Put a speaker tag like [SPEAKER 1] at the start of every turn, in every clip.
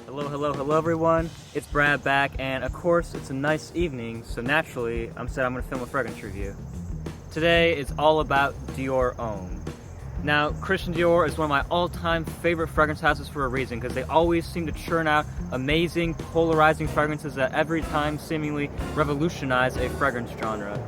[SPEAKER 1] Hello everyone, it's Brad back, and of course it's a nice evening, so naturally I'm going to film a fragrance review. Today is all about Dior Homme. Now, Christian Dior is one of my all-time favorite fragrance houses for a reason, because they always seem to churn out amazing, polarizing fragrances that every time seemingly revolutionize a fragrance genre.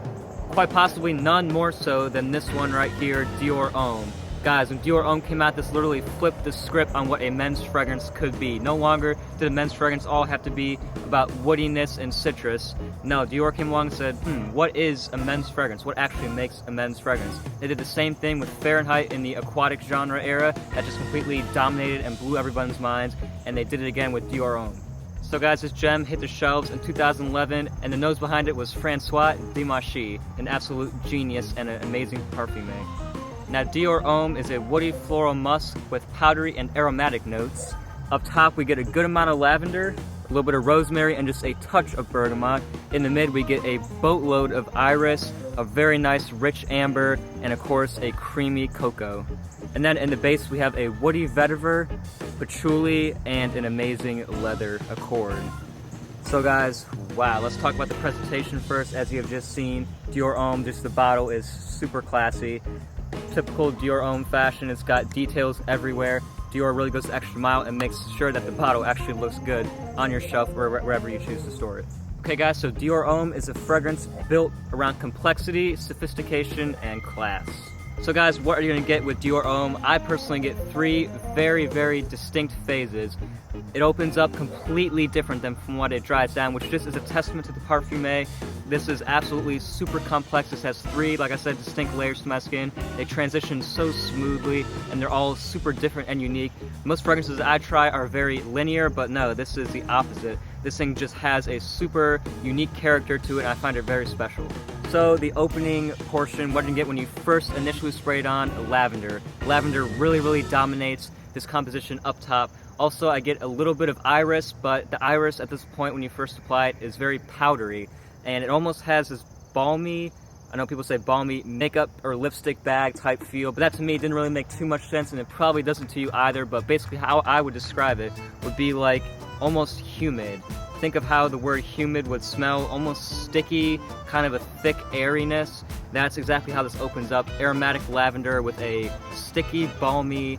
[SPEAKER 1] Quite possibly none more so than this one right here, Dior Homme. Guys, when Dior Homme came out, this literally flipped the script on what a men's fragrance could be. No longer did a men's fragrance all have to be about woodiness and citrus. No, Dior came along and said, what is a men's fragrance? What actually makes a men's fragrance? They did the same thing with Fahrenheit in the aquatic genre era that just completely dominated and blew everyone's minds, and they did it again with Dior Homme. So guys, this gem hit the shelves in 2011, and the nose behind it was François Demachy, an absolute genius and an amazing parfumé. Now, Dior Homme is a woody floral musk with powdery and aromatic notes. Up top, we get a good amount of lavender, a little bit of rosemary, and just a touch of bergamot. In the mid, we get a boatload of iris, a very nice rich amber, and of course, a creamy cocoa. And then in the base, we have a woody vetiver, patchouli, and an amazing leather accord. So guys, wow, let's talk about the presentation first. As you have just seen, Dior Homme, just the bottle is super classy. Typical Dior Homme fashion, it's got details everywhere. Dior really goes the extra mile and makes sure that the bottle actually looks good on your shelf or wherever you choose to store it. Okay guys, so Dior Homme is a fragrance built around complexity, sophistication, and class. So guys, what are you going to get with Dior Homme? I personally get three very distinct phases. It opens up completely different than from what it dries down, which just is a testament to the parfumé. This is absolutely super complex. This has three, like I said, distinct layers to my skin. They transition so smoothly, and they're all super different and unique. Most fragrances I try are very linear, but no, this is the opposite. This thing just has a super unique character to it, and I find it very special. So the opening portion, what you get when you first initially spray it on, lavender. Lavender really dominates this composition up top. Also, I get a little bit of iris, but the iris at this point when you first apply it is very powdery, and it almost has this balmy, I know people say balmy makeup or lipstick bag type feel, but that to me didn't really make too much sense, and it probably doesn't to you either. But basically how I would describe it would be like almost humid. Think of how the word humid would smell, almost sticky, kind of a thick airiness. That's exactly how this opens up. Aromatic lavender with a sticky, balmy,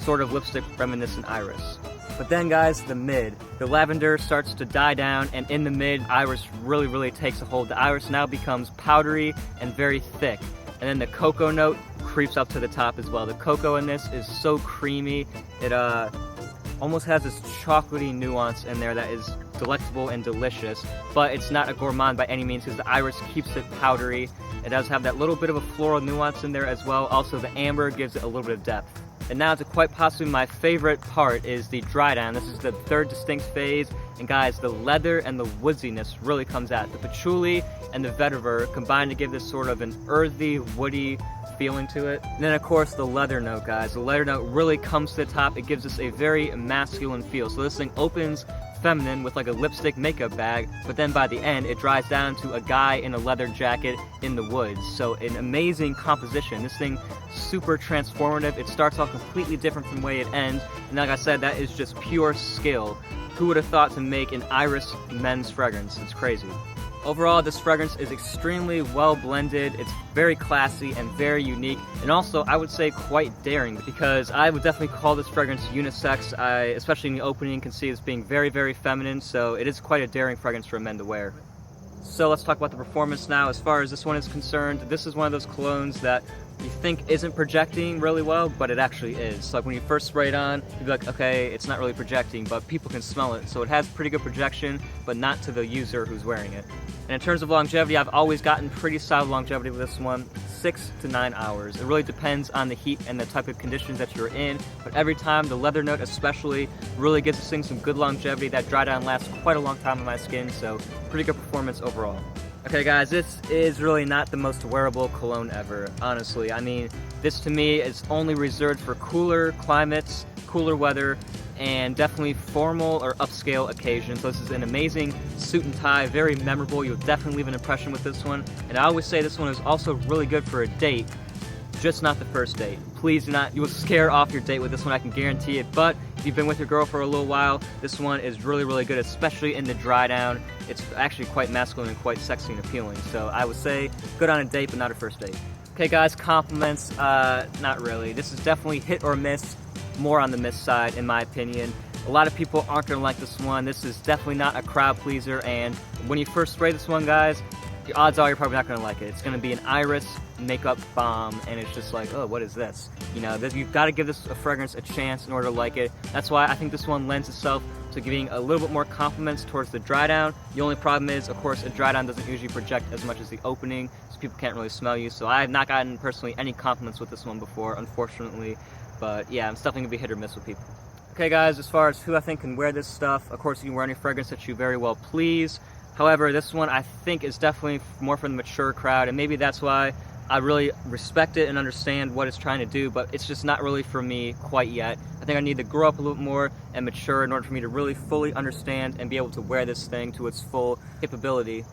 [SPEAKER 1] sort of lipstick reminiscent iris. But then guys, the mid. The lavender starts to die down, and in the mid, iris really takes a hold. The iris now becomes powdery and very thick. And then the cocoa note creeps up to the top as well. The cocoa in this is so creamy. It almost has this chocolatey nuance in there that is delectable and delicious, but it's not a gourmand by any means because the iris keeps it powdery. It does have that little bit of a floral nuance in there as well. Also, the amber gives it a little bit of depth. And now to quite possibly my favorite part is the dry down. This is the third distinct phase, and guys, the leather and the woodiness really comes out. The patchouli and the vetiver combine to give this sort of an earthy, woody feeling to it. And then of course the leather note, guys. The leather note really comes to the top. It gives us a very masculine feel. So this thing opens feminine with like a lipstick makeup bag, but then by the end it dries down to a guy in a leather jacket in the woods. So an amazing composition. This thing super transformative. It starts off completely different from the way it ends, and like I said, that is just pure skill. Who would have thought to make an iris men's fragrance? It's crazy. Overall, this fragrance is extremely well blended. It's very classy and very unique, and also I would say quite daring, because I would definitely call this fragrance unisex. Especially in the opening, can see it's being very feminine, so it is quite a daring fragrance for men to wear. So let's talk about the performance now. As far as this one is concerned, this is one of those colognes that you think isn't projecting really well, but it actually is. So like when you first spray it on, you'd be like, okay, it's not really projecting, but people can smell it. So it has pretty good projection, but not to the user who's wearing it. And in terms of longevity, I've always gotten pretty solid longevity with this one, 6 to 9 hours. It really depends on the heat and the type of conditions that you're in, but every time, the leather note especially really gives this thing some good longevity. That dry down lasts quite a long time on my skin, so pretty good performance overall. Okay guys, this is really not the most wearable cologne ever, honestly. I mean, this to me is only reserved for cooler climates, cooler weather, and definitely formal or upscale occasions. So this is an amazing suit and tie, very memorable. You'll definitely leave an impression with this one. And I always say this one is also really good for a date. just not the first date. Please do not, you will scare off your date with this one, I can guarantee it. But if you've been with your girl for a little while, this one is really, really good, especially in the dry down. It's actually quite masculine and quite sexy and appealing. So I would say good on a date, but not a first date. Okay guys, compliments, not really. This is definitely hit or miss, more on the miss side in my opinion. A lot of people aren't gonna like this one. This is definitely not a crowd pleaser, and when you first spray this one, guys, the odds are you're probably not gonna like it. It's gonna be an iris makeup bomb, and it's just like, oh, what is this? You know, you've gotta give this a fragrance a chance in order to like it. That's why I think this one lends itself to giving a little bit more compliments towards the dry down. The only problem is, of course, a dry down doesn't usually project as much as the opening, so people can't really smell you. So I have not gotten personally any compliments with this one before, unfortunately. But yeah, I'm definitely gonna be hit or miss with people. Okay guys, as far as who I think can wear this stuff, of course you can wear any fragrance that you very well please. However, this one I think is definitely more for the mature crowd, and maybe that's why I really respect it and understand what it's trying to do, but it's just not really for me quite yet. I think I need to grow up a little more and mature in order for me to really fully understand and be able to wear this thing to its full capability.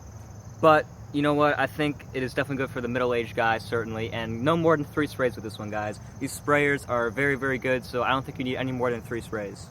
[SPEAKER 1] But you know what, I think it is definitely good for the middle-aged guys, certainly, and no more than 3 sprays with this one, guys. These sprayers are very, very good, so I don't think you need any more than 3 sprays.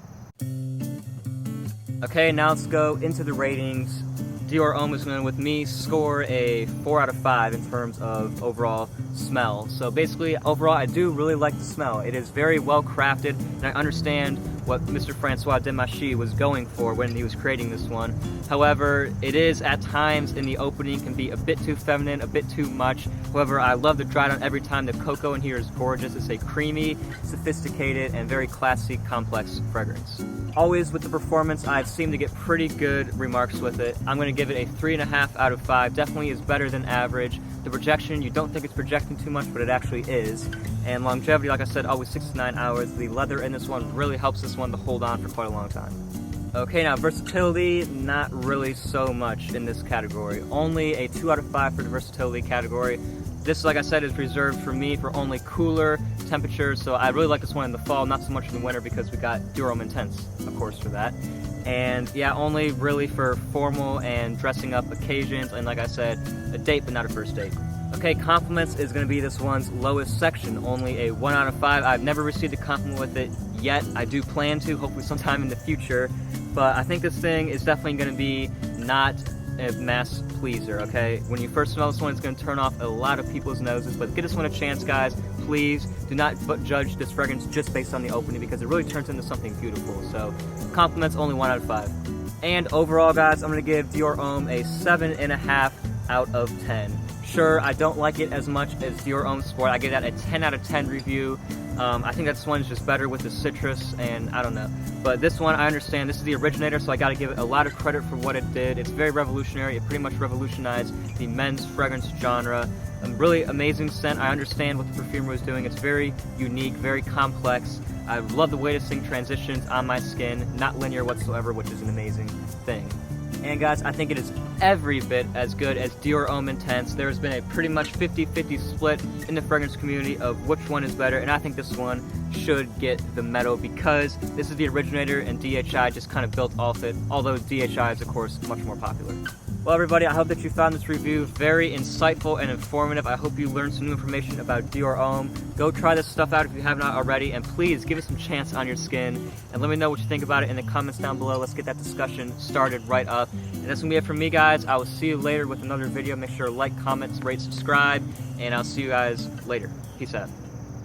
[SPEAKER 1] Okay, now let's go into the ratings. Dior Homme is going to, with me, score a 4 out of 5 in terms of overall smell. So basically, overall, I do really like the smell. It is very well crafted, and I understand what Mr. Francois Demachy was going for when he was creating this one. However, it is at times in the opening can be a bit too feminine, a bit too much. However, I love the dry down every time. The cocoa in here is gorgeous. It's a creamy, sophisticated, and very classy, complex fragrance. Always with the performance, I've seemed to get pretty good remarks with it. I'm going to give it a 3.5 out of 5. Definitely is better than average. The projection, you don't think it's projecting too much, but it actually is. And longevity, like I said, always 6 to 9 hours. The leather in this one really helps this one to hold on for quite a long time. Okay, now versatility, not really so much in this category. Only a 2 out of 5 for the versatility category. This, like I said, is reserved for me for only cooler temperatures, so I really like this one in the fall, not so much in the winter because we got Dior Homme Intense, of course, for that. And yeah, only really for formal and dressing up occasions, and like I said, a date but not a first date. Okay, compliments is going to be this one's lowest section, only a 1 out of 5. I've never received a compliment with it yet. I do plan to, hopefully sometime in the future, but I think this thing is definitely going to be not a mass pleaser, okay? When you first smell this one, it's going to turn off a lot of people's noses, but give this one a chance, guys. Please do not judge this fragrance just based on the opening because it really turns into something beautiful. So compliments, only 1 out of 5. And overall, guys, I'm going to give Dior Homme a 7.5 out of 10. Sure, I don't like it as much as Dior Homme Sport. I give that a 10 out of 10 review. I think this one is just better with the citrus, and I don't know. But this one, I understand, this is the originator, so I gotta give it a lot of credit for what it did. It's very revolutionary. It pretty much revolutionized the men's fragrance genre. A really amazing scent. I understand what the perfumer was doing. It's very unique, very complex. I love the way this thing transitions on my skin, not linear whatsoever, which is an amazing thing. And guys, I think it is every bit as good as Dior Homme Intense. There's been a pretty much 50-50 split in the fragrance community of which one is better, and I think this one should get the medal because this is the originator and DHI just kind of built off it, although DHI is of course much more popular. Well everybody, I hope that you found this review very insightful and informative. I hope you learned some new information about Dior Homme. Go try this stuff out if you have not already, and please give it some chance on your skin, and let me know what you think about it in the comments down below. Let's get that discussion started right up. And that's gonna be it from me, guys. I will see you later with another video. Make sure to like, comment, rate, subscribe, and I'll see you guys later. Peace out.